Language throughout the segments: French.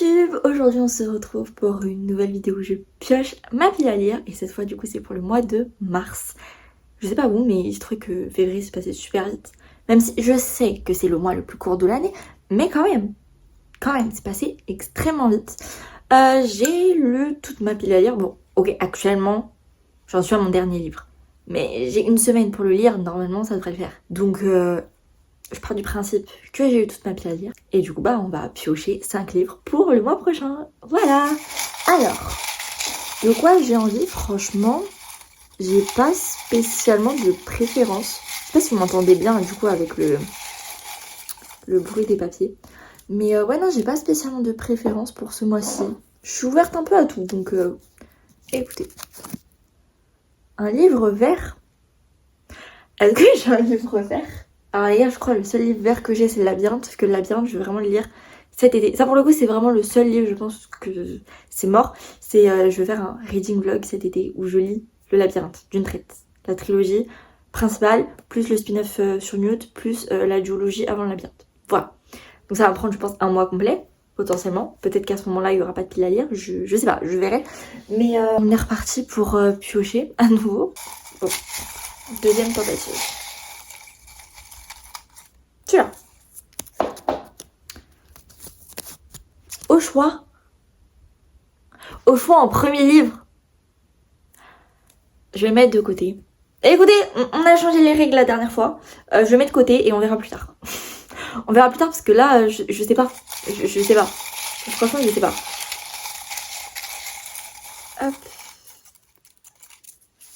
YouTube, aujourd'hui on se retrouve pour une nouvelle vidéo où je pioche ma pile à lire et cette fois du coup c'est pour le mois de mars. Je sais pas vous mais je trouve que février s'est passé super vite. Même si je sais que c'est le mois le plus court de l'année, mais quand même c'est passé extrêmement vite. J'ai lu toute ma pile à lire, bon ok actuellement j'en suis à mon dernier livre. Mais j'ai une semaine pour le lire, normalement ça devrait le faire. Donc je pars du principe que j'ai eu toute ma pile à lire. Et du coup, on va piocher 5 livres pour le mois prochain. Voilà. Alors, de quoi j'ai envie? Franchement, j'ai pas spécialement de préférence. Je sais pas si vous m'entendez bien, du coup, avec le bruit des papiers. Mais ouais, non, j'ai pas spécialement de préférence pour ce mois-ci. Je suis ouverte un peu à tout, donc écoutez. Un livre vert. Est-ce que j'ai un livre vert? Alors les gars, je crois que le seul livre vert que j'ai c'est le Labyrinthe, parce que le Labyrinthe je vais vraiment le lire cet été. Ça pour le coup c'est vraiment le seul livre, je pense que c'est mort. C'est je vais faire un reading vlog cet été où je lis le Labyrinthe d'une traite. La trilogie principale, plus le spin-off sur Newt, plus la duologie avant le Labyrinthe. Voilà. Donc ça va me prendre je pense un mois complet, potentiellement. Peut-être qu'à ce moment-là il n'y aura pas de pile à lire, je sais pas, je verrai. Mais on est reparti pour piocher à nouveau. Bon, deuxième tentative. Celui-là. Au choix en premier livre. Je vais mettre de côté. Et écoutez, on a changé les règles la dernière fois. Je vais mettre de côté et on verra plus tard. On verra plus tard parce que là, je sais pas. Je sais pas. Franchement, je sais pas. Hop.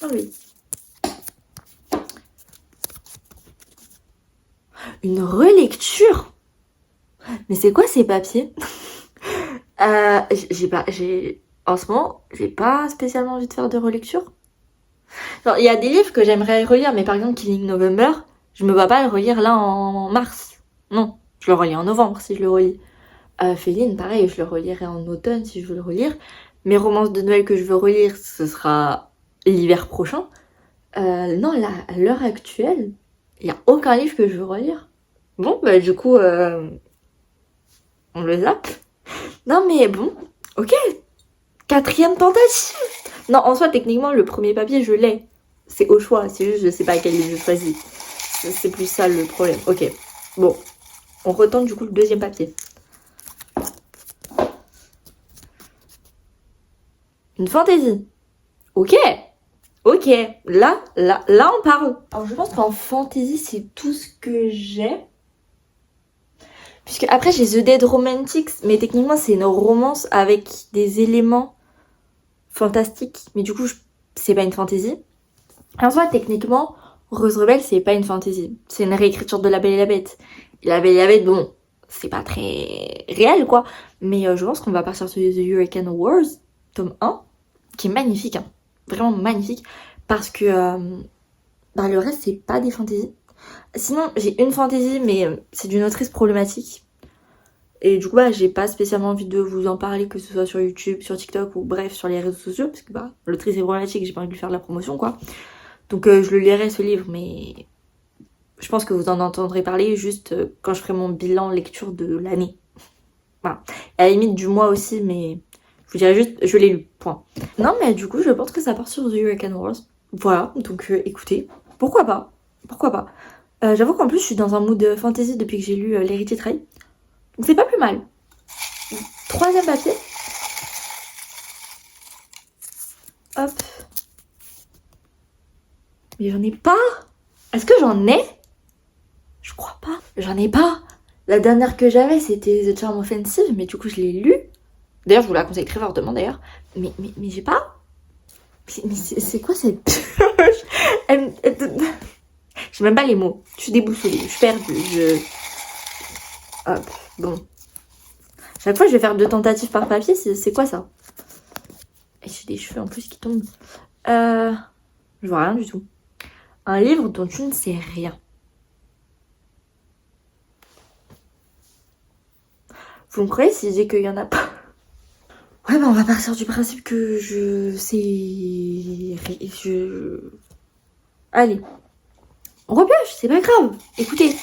Oh oui. Une relecture? Mais c'est quoi ces papiers? En ce moment, j'ai pas spécialement envie de faire de relecture. Genre, il y a des livres que j'aimerais relire, mais par exemple Killing November, je me vois pas le relire là en mars. Non, je le relis en novembre si je le relis. Féline, pareil, je le relirai en automne si je veux le relire. Mes romances de Noël que je veux relire, ce sera l'hiver prochain. Non, là, à l'heure actuelle, il y a aucun livre que je veux relire. Bon, bah du coup, on le zappe. Non mais bon, ok. Quatrième tentative. Non, en soi, techniquement, le premier papier, je l'ai. C'est au choix, c'est juste, je sais pas quel livre je choisis. C'est plus ça le problème. Ok, bon. On retente du coup le deuxième papier. Une fantaisie. Ok. Ok, là, on parle. Alors, je pense qu'en fantaisie, c'est tout ce que j'ai. Puisque après, j'ai The Dead Romantics, mais techniquement, c'est une romance avec des éléments fantastiques. Mais du coup, c'est pas une fantaisie. En soi, techniquement, Rose Rebelle, c'est pas une fantaisie. C'est une réécriture de La Belle et la Bête. Et La Belle et la Bête, bon, c'est pas très réel, quoi. Mais je pense qu'on va partir sur The Hurricane Wars, tome 1, qui est magnifique, hein. Vraiment magnifique. Parce que le reste, c'est pas des fantaisies. Sinon, j'ai une fantaisie, mais c'est d'une autrice problématique. Et du coup, j'ai pas spécialement envie de vous en parler, que ce soit sur YouTube, sur TikTok ou bref, sur les réseaux sociaux. Parce que l'autrice est problématique, j'ai pas envie de lui faire de la promotion, quoi. Donc je le lirai ce livre, mais je pense que vous en entendrez parler juste quand je ferai mon bilan lecture de l'année. Voilà. Et à la limite du mois aussi, mais je vous dirai juste, je l'ai lu, point. Non, mais du coup, je pense que ça part sur The Hurricane Wars. Voilà, donc écoutez, pourquoi pas? Pourquoi pas? J'avoue qu'en plus, je suis dans un mood fantasy depuis que j'ai lu L'Héritier trahi. Donc c'est pas plus mal. Troisième papier. Hop. Mais j'en ai pas. Est-ce que j'en ai? Je crois pas. J'en ai pas. La dernière que j'avais, c'était The Charm Offensive, mais du coup, je l'ai lu. D'ailleurs, je vous la conseille très fortement, d'ailleurs. Mais j'ai pas. Mais c'est quoi cette pioche? J'ai même pas les mots. Je suis déboussolée. Je suis perdue. Hop, bon. Chaque fois, je vais faire 2 tentatives par papier. C'est quoi ça? Et j'ai des cheveux en plus qui tombent. Je vois rien du tout. Un livre dont tu ne sais rien. Vous me croyez si je dis qu'il y en a pas? Ouais, on va partir du principe que je sais... Allez. On repioche, c'est pas grave. Écoutez.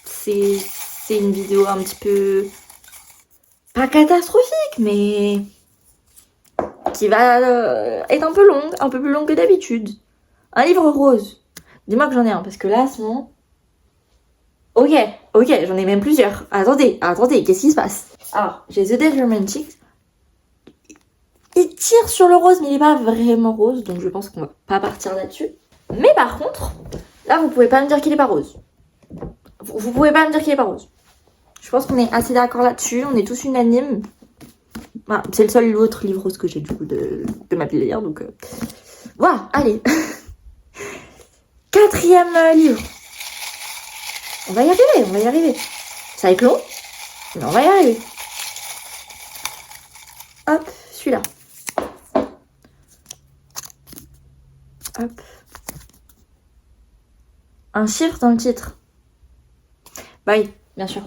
C'est une vidéo un petit peu pas catastrophique, mais qui va être un peu longue, un peu plus longue que d'habitude. Un livre rose. Dis-moi que j'en ai un, parce que là, sinon... Ok, j'en ai même plusieurs. Attendez, qu'est-ce qui se passe? Alors, j'ai The Dead Romantics. Il tire sur le rose, mais il est pas vraiment rose, donc je pense qu'on va pas partir là-dessus. Mais par contre, là, vous pouvez pas me dire qu'il est pas rose. Vous pouvez pas me dire qu'il est pas rose. Je pense qu'on est assez d'accord là-dessus, on est tous unanimes. Voilà, c'est le seul autre livre rose que j'ai du coup de ma pile à lire, donc... Voilà, allez. 4e livre. On va y arriver. Ça va être long, mais on va y arriver. Hop, celui-là. Hop. Un chiffre dans le titre. Bah oui, bien sûr.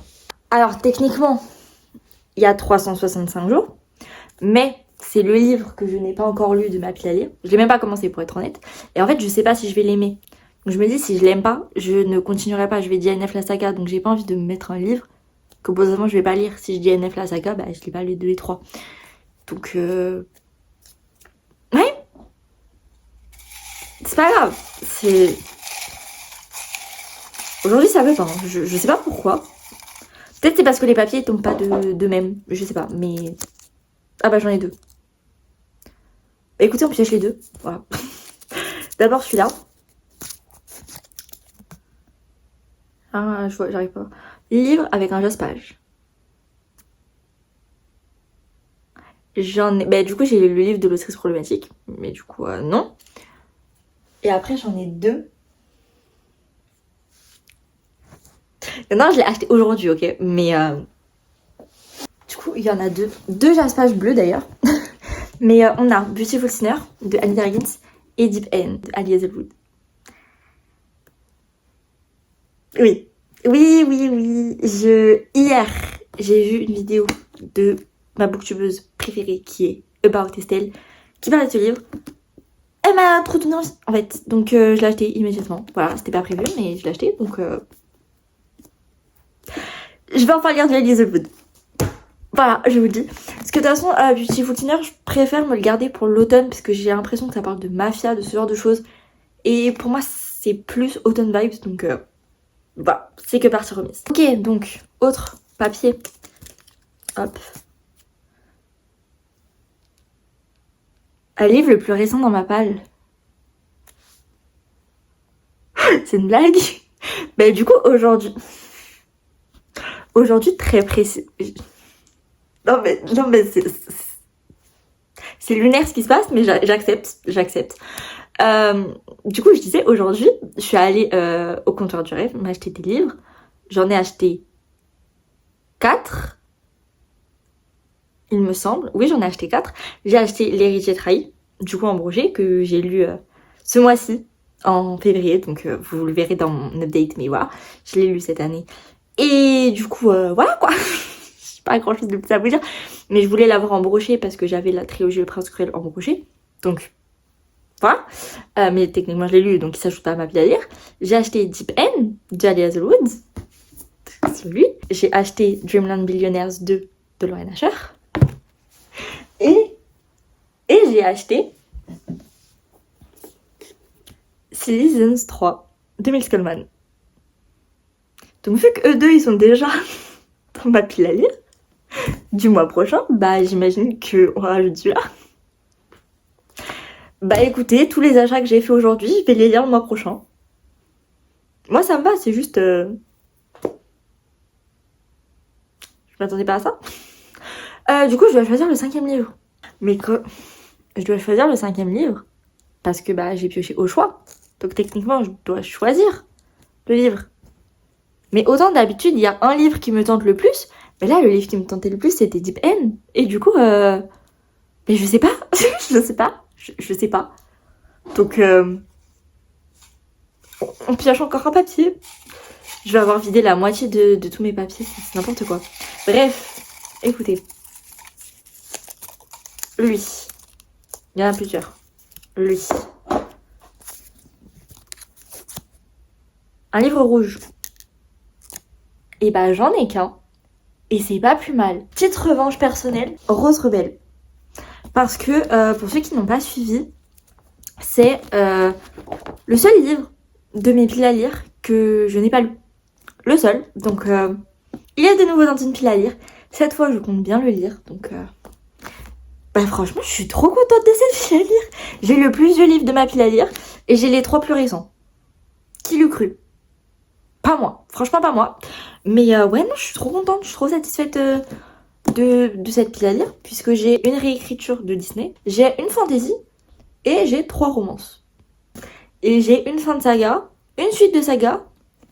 Alors, techniquement, il y a 365 jours, mais c'est le livre que je n'ai pas encore lu de ma pile à lire. Je l'ai même pas commencé pour être honnête. Et en fait, je sais pas si je vais l'aimer. Donc je me dis, si je l'aime pas, je ne continuerai pas. Je vais DNF la saga, donc j'ai pas envie de me mettre un livre que potentiellement je vais pas lire. Si je DNF la saga, bah je lis pas les 2 et 3. Donc ouais, c'est pas grave. Aujourd'hui ça veut pas, hein. Je sais pas pourquoi. Peut-être c'est parce que les papiers tombent pas de même. Je sais pas, mais... Ah bah j'en ai 2. Bah écoutez, on pioche les 2. Voilà. D'abord celui-là. Ah, j'arrive pas. Livre avec un jospage. J'en ai... Bah du coup j'ai le livre de l'autrice problématique. Mais du coup non. Et après j'en ai 2. Non, je l'ai acheté aujourd'hui, ok. Mais du coup il y en a 2. 2 jaspages bleus d'ailleurs. Mais on a Beautiful Sinner de Annie Dargins et Deep End de Ali Hazelwood. Oui. Hier, j'ai vu une vidéo de ma booktubeuse préférée qui est About Estelle, qui parlait de ce livre. Elle m'a trop donné envie, en fait. Donc je l'ai acheté immédiatement. Voilà, c'était pas prévu, mais je l'ai acheté. Donc je vais enfin lire de Ali Hazelwood. Voilà, je vous le dis. Parce que de toute façon, Beautiful Sinner, je préfère me le garder pour l'automne parce que j'ai l'impression que ça parle de mafia, de ce genre de choses. Et pour moi, c'est plus automne vibes, donc voilà, c'est que partie remise. Ok, donc, autre papier. Hop. Un livre le plus récent dans ma palle. C'est une blague? Bah du coup, aujourd'hui, très précis. Non mais c'est lunaire ce qui se passe, mais j'accepte. Du coup, je disais, aujourd'hui, je suis allée au comptoir du rêve m'acheter des livres. J'en ai acheté 4, il me semble. Oui, j'en ai acheté 4. J'ai acheté L'héritier trahi, du coup en brochet, que j'ai lu ce mois-ci, en février. Donc vous le verrez dans mon update, mais voilà, je l'ai lu cette année. Et du coup, voilà quoi. J'ai pas grand-chose de plus à vous dire. Mais je voulais l'avoir en brochet parce que j'avais la trilogie Le Prince Cruel en brochet. Donc voilà. Mais techniquement je l'ai lu, donc il s'ajoute pas à ma pile à lire. J'ai acheté Deep End de Ali Hazelwood. Celui. J'ai acheté Dreamland Billionaires 2 de Lorraine Asher. Et j'ai acheté Seasons 3 de Mills Coleman. Donc vu que eux deux ils sont déjà dans ma pile à lire du mois prochain, bah j'imagine qu'on rajoute celui-là. Bah écoutez, tous les achats que j'ai fait aujourd'hui, je vais les lire le mois prochain. Moi ça me va, c'est juste... Je m'attendais pas à ça. Du coup je dois choisir le 5e livre. Mais que... Je dois choisir le 5e livre parce que bah j'ai pioché au choix. Donc techniquement je dois choisir le livre. Mais autant d'habitude il y a un livre qui me tente le plus. Mais là le livre qui me tentait le plus c'était Deep End. Et du coup mais je sais pas. je sais pas. Donc on pioche encore un papier. Je vais avoir vidé la moitié de tous mes papiers. C'est n'importe quoi. Bref, écoutez. Lui. Il y en a plusieurs. Lui. Un livre rouge. Et bah j'en ai qu'un. Et c'est pas plus mal. Petite revanche personnelle, Rose Rebelle. Parce que, pour ceux qui n'ont pas suivi, c'est le seul livre de mes piles à lire que je n'ai pas lu. Le seul. Donc, il est de nouveau dans une pile à lire. Cette fois, je compte bien le lire. Donc, franchement, je suis trop contente de cette pile à lire. J'ai le plus vieux livre de ma pile à lire. Et j'ai les 3 plus récents. Qui l'eût cru? Pas moi. Franchement, pas moi. Mais ouais, non, je suis trop contente. Je suis trop satisfaite de cette pile à lire. Puisque j'ai une réécriture de Disney. J'ai une fantasy. Et j'ai 3 romances. Et j'ai une fin de saga. Une suite de saga.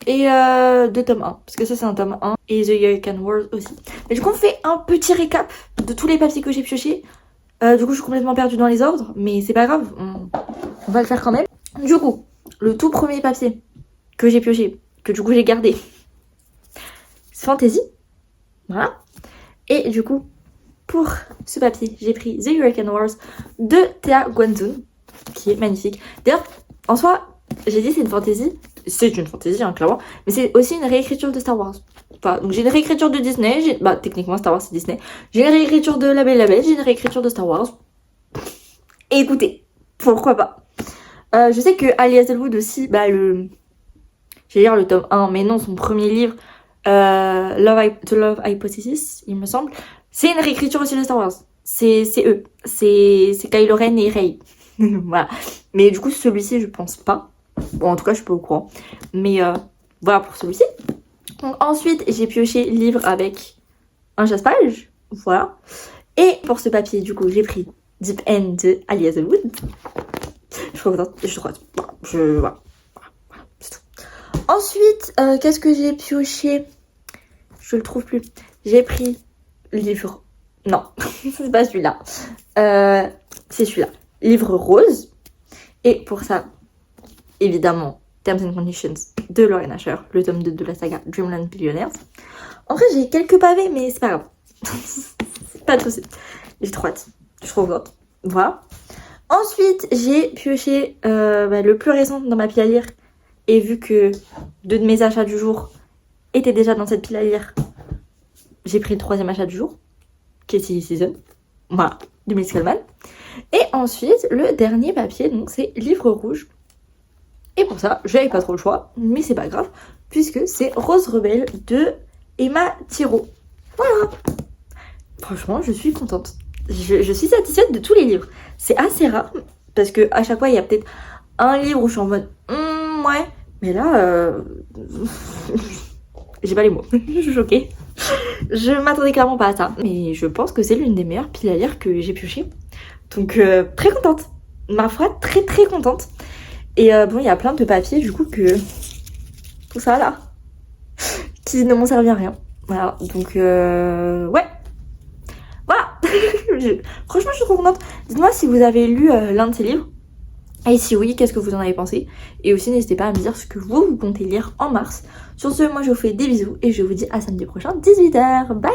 Et 2 tomes 1. Parce que ça, c'est un tome 1. Et The Hurricane Wars aussi. Mais du coup, on fait un petit récap de tous les papiers que j'ai piochés. Du coup, je suis complètement perdue dans les ordres. Mais c'est pas grave. On va le faire quand même. Du coup, le tout premier papier que j'ai pioché, que du coup j'ai gardé, c'est Fantasy. Voilà. Et du coup, pour ce papier, j'ai pris The Hurricane Wars de Thea Guanzun, qui est magnifique. D'ailleurs, en soi, j'ai dit c'est une fantasy. C'est une fantasy, hein, clairement. Mais c'est aussi une réécriture de Star Wars. Enfin, donc j'ai une réécriture de Disney. Techniquement, Star Wars, c'est Disney. J'ai une réécriture de La Belle et la Bête. J'ai une réécriture de Star Wars. Et écoutez, pourquoi pas. Je sais que Ali Hazelwood aussi, j'ai lire le tome 1, mais non, son premier livre, The Love Hypothesis, il me semble, c'est une réécriture aussi de Star Wars. C'est eux. C'est Kylo Ren et Rey. Voilà. Mais du coup, celui-ci, je pense pas. Bon, en tout cas, je suis pas au courant. Mais voilà pour celui-ci. Donc ensuite, j'ai pioché livre avec un chasse-page. Voilà. Et pour ce papier, du coup, j'ai pris Deep End de Ali Hazelwood. Je suis contente. Je suis droite. Voilà. C'est tout. Ensuite, qu'est-ce que j'ai pioché? Je le trouve plus. J'ai pris livre. Non, c'est pas celui-là. C'est celui-là. Livre rose. Et pour ça, évidemment, Terms and Conditions de Lauren Asher, le tome 2 de la saga Dreamland Billionaires. En vrai, j'ai quelques pavés, mais c'est pas grave. C'est pas de soucis. J'ai trop hâte. Je suis trop contente. Voilà. Ensuite, j'ai pioché le plus récent dans ma pile à lire. Et vu que 2 de mes achats du jour étaient déjà dans cette pile à lire, j'ai pris le 3e achat du jour, qui est Silly Season. Voilà, de Miss Coleman. Et ensuite, le dernier papier, donc c'est Livre rouge. Et pour ça, j'avais pas trop le choix, mais c'est pas grave, puisque c'est Rose Rebelle de Emma Thiraud. Voilà. Franchement, je suis contente. Je suis satisfaite de tous les livres. C'est assez rare, parce que à chaque fois, il y a peut-être un livre où je suis en mode ouais. Mais là, j'ai pas les mots. Je suis choquée. Je m'attendais clairement pas à ça. Mais je pense que c'est l'une des meilleures piles à lire que j'ai piochées. Donc, très contente. Ma foi, très très contente. Et bon, il y a plein de papiers, du coup, tout ça là, qui ne m'ont servi à rien. Voilà, donc, ouais. Voilà. Franchement, je suis trop contente. Dites-moi si vous avez lu l'un de ces livres. Et si oui, qu'est-ce que vous en avez pensé? Et aussi, n'hésitez pas à me dire ce que vous comptez lire en mars. Sur ce, moi, je vous fais des bisous et je vous dis à samedi prochain, 18h. Bye!